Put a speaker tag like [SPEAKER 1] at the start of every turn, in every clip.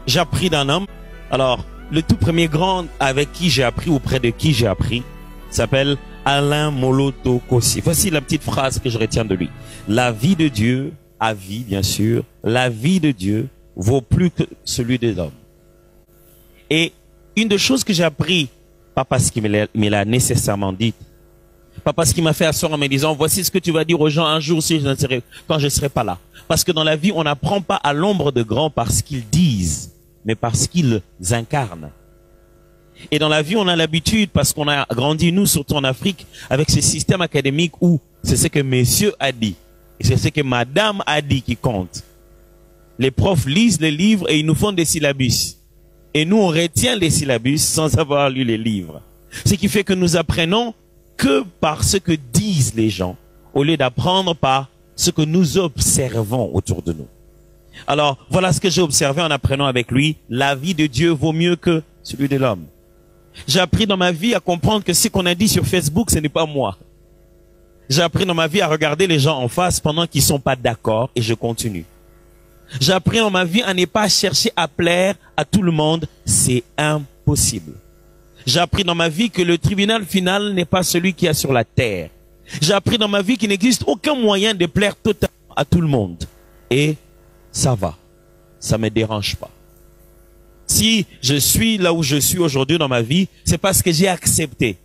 [SPEAKER 1] j'ai appris d'un homme. Alors, le tout premier grand avec qui j'ai appris, auprès de qui j'ai appris, s'appelle Alain Moloto Kossi. Voici la petite phrase que je retiens de lui. La vie de Dieu, à vie bien sûr, la vie de Dieu vaut plus que celui de l'homme. Et une des choses que j'ai appris, pas parce qu'il me l'a nécessairement dit, pas parce qu'il m'a fait asseoir en me disant, voici ce que tu vas dire aux gens un jour quand je ne serai pas là. Parce que dans la vie, on n'apprend pas à l'ombre de grands parce qu'ils disent, mais parce qu'ils incarnent. Et dans la vie, on a l'habitude, parce qu'on a grandi, nous, surtout en Afrique, avec ce système académique où c'est ce que monsieur a dit, et c'est ce que madame a dit qui compte. Les profs lisent les livres et ils nous font des syllabus. Et nous, on retient les syllabus sans avoir lu les livres. Ce qui fait que nous apprenons que par ce que disent les gens, au lieu d'apprendre par ce que nous observons autour de nous. Alors, voilà ce que j'ai observé en apprenant avec lui. La vie de Dieu vaut mieux que celui de l'homme. J'ai appris dans ma vie à comprendre que ce qu'on a dit sur Facebook, ce n'est pas moi. J'ai appris dans ma vie à regarder les gens en face pendant qu'ils ne sont pas d'accord et je continue. J'ai appris dans ma vie à ne pas chercher à plaire à tout le monde. C'est impossible. J'ai appris dans ma vie que le tribunal final n'est pas celui qui est sur la terre. J'ai appris dans ma vie qu'il n'existe aucun moyen de plaire totalement à tout le monde. Et ça va. Ça ne me dérange pas. Si je suis là où je suis aujourd'hui dans ma vie, c'est parce que j'ai accepté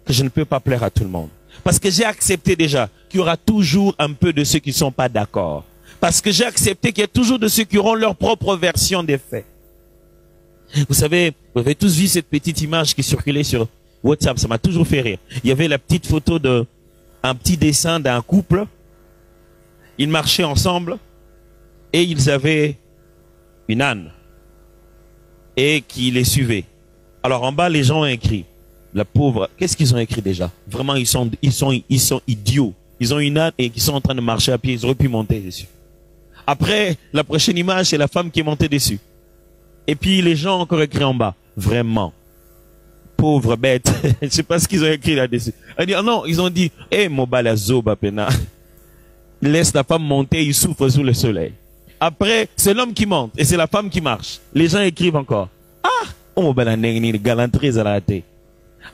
[SPEAKER 1] que je ne peux pas plaire à tout le monde. Parce que j'ai accepté déjà qu'il y aura toujours un peu de ceux qui ne sont pas d'accord. Parce que j'ai accepté qu'il y a toujours de ceux qui auront leur propre version des faits. Vous savez, vous avez tous vu cette petite image qui circulait sur WhatsApp, ça m'a toujours fait rire. Il y avait la petite photo un petit dessin d'un couple. Ils marchaient ensemble et ils avaient une âne et qui les suivait. Alors en bas, les gens ont écrit. La pauvre, qu'est-ce qu'ils ont écrit déjà? Vraiment, ils sont idiots. Ils ont une âne et ils sont en train de marcher à pied. Ils auraient pu monter dessus. Après, la prochaine image, c'est la femme qui est montée dessus. Et puis les gens ont encore écrit en bas. Vraiment. Pauvre bête. Je ne sais pas ce qu'ils ont écrit là-dessus. Non, ils ont dit, eh, Mobala Zoba Pena. Il laisse la femme monter, il souffle sous le soleil. Après, c'est l'homme qui monte et c'est la femme qui marche. Les gens écrivent encore. Ah, Mobala Nengni, galanterie à la tête.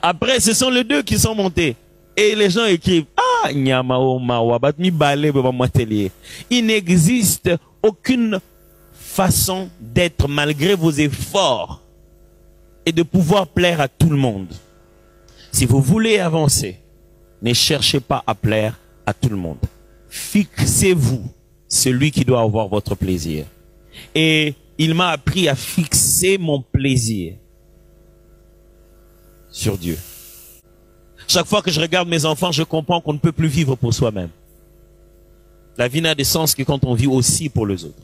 [SPEAKER 1] Après, ce sont les deux qui sont montés. Et les gens écrivent, ah, Nyamao Mawabat, mi balé, il n'existe aucune façon d'être malgré vos efforts et de pouvoir plaire à tout le monde. Si vous voulez avancer, ne cherchez pas à plaire à tout le monde. Fixez-vous celui qui doit avoir votre plaisir. Et il m'a appris à fixer mon plaisir sur Dieu. Chaque fois que je regarde mes enfants, je comprends qu'on ne peut plus vivre pour soi-même. La vie n'a de sens que quand on vit aussi pour les autres.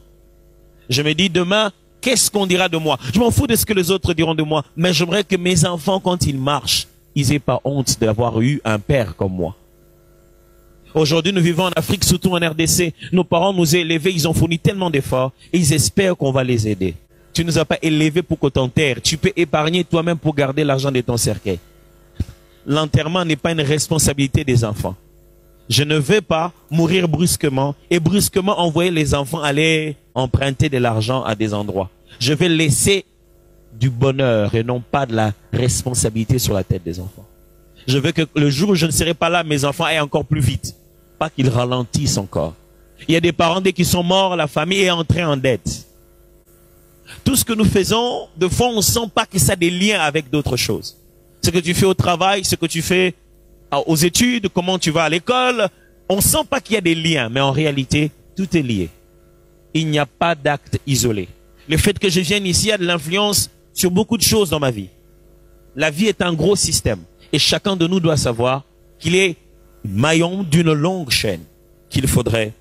[SPEAKER 1] Je me dis demain, qu'est-ce qu'on dira de moi? Je m'en fous de ce que les autres diront de moi. Mais j'aimerais que mes enfants, quand ils marchent, ils n'aient pas honte d'avoir eu un père comme moi. Aujourd'hui, nous vivons en Afrique, surtout en RDC. Nos parents nous ont élevés, ils ont fourni tellement d'efforts et ils espèrent qu'on va les aider. Tu ne nous as pas élevés pour qu'on t'enterre. Tu peux épargner toi-même pour garder l'argent de ton cercueil. L'enterrement n'est pas une responsabilité des enfants. Je ne veux pas mourir brusquement et brusquement envoyer les enfants aller emprunter de l'argent à des endroits. Je vais laisser du bonheur et non pas de la responsabilité sur la tête des enfants. Je veux que le jour où je ne serai pas là, mes enfants aillent encore plus vite. Pas qu'ils ralentissent encore. Il y a des parents, dès qu'ils sont morts, la famille est entrée en dette. Tout ce que nous faisons, de fond, on ne sent pas que ça a des liens avec d'autres choses. Ce que tu fais au travail, ce que tu fais aux études, comment tu vas à l'école, on ne sent pas qu'il y a des liens, mais en réalité, tout est lié. Il n'y a pas d'acte isolé. Le fait que je vienne ici a de l'influence sur beaucoup de choses dans ma vie. La vie est un gros système. Et chacun de nous doit savoir qu'il est maillon d'une longue chaîne qu'il faudrait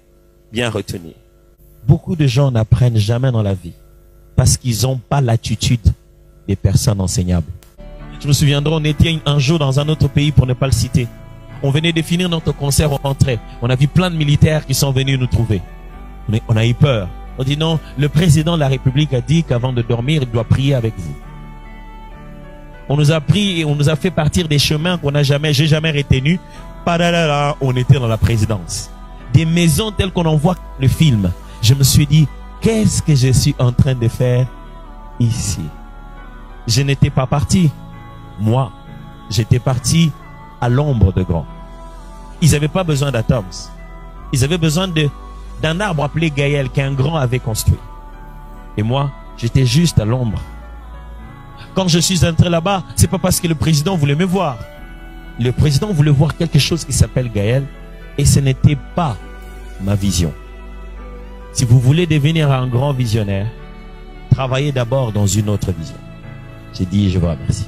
[SPEAKER 1] bien retenir. Beaucoup de gens n'apprennent jamais dans la vie parce qu'ils n'ont pas l'attitude des personnes enseignables. Je me souviendrai, on était un jour dans un autre pays pour ne pas le citer. On venait de finir notre concert, on rentrait. On a vu plein de militaires qui sont venus nous trouver. On a eu peur. On dit non, le président de la République a dit qu'avant de dormir, il doit prier avec vous. On nous a pris et on nous a fait partir des chemins qu'on n'a jamais, j'ai jamais retenus. Padalala, on était dans la présidence. Des maisons telles qu'on en voit le film. Je me suis dit, qu'est-ce que je suis en train de faire ici. Je n'étais pas parti. Moi, j'étais parti à l'ombre de grands. Ils n'avaient pas besoin d'atomes. Ils avaient besoin d'un arbre appelé Gaël qu'un grand avait construit. Et moi, j'étais juste à l'ombre. Quand je suis entré là-bas, c'est pas parce que le président voulait me voir. Le président voulait voir quelque chose qui s'appelle Gaël et ce n'était pas ma vision. Si vous voulez devenir un grand visionnaire, travaillez d'abord dans une autre vision. J'ai dit, je vous remercie.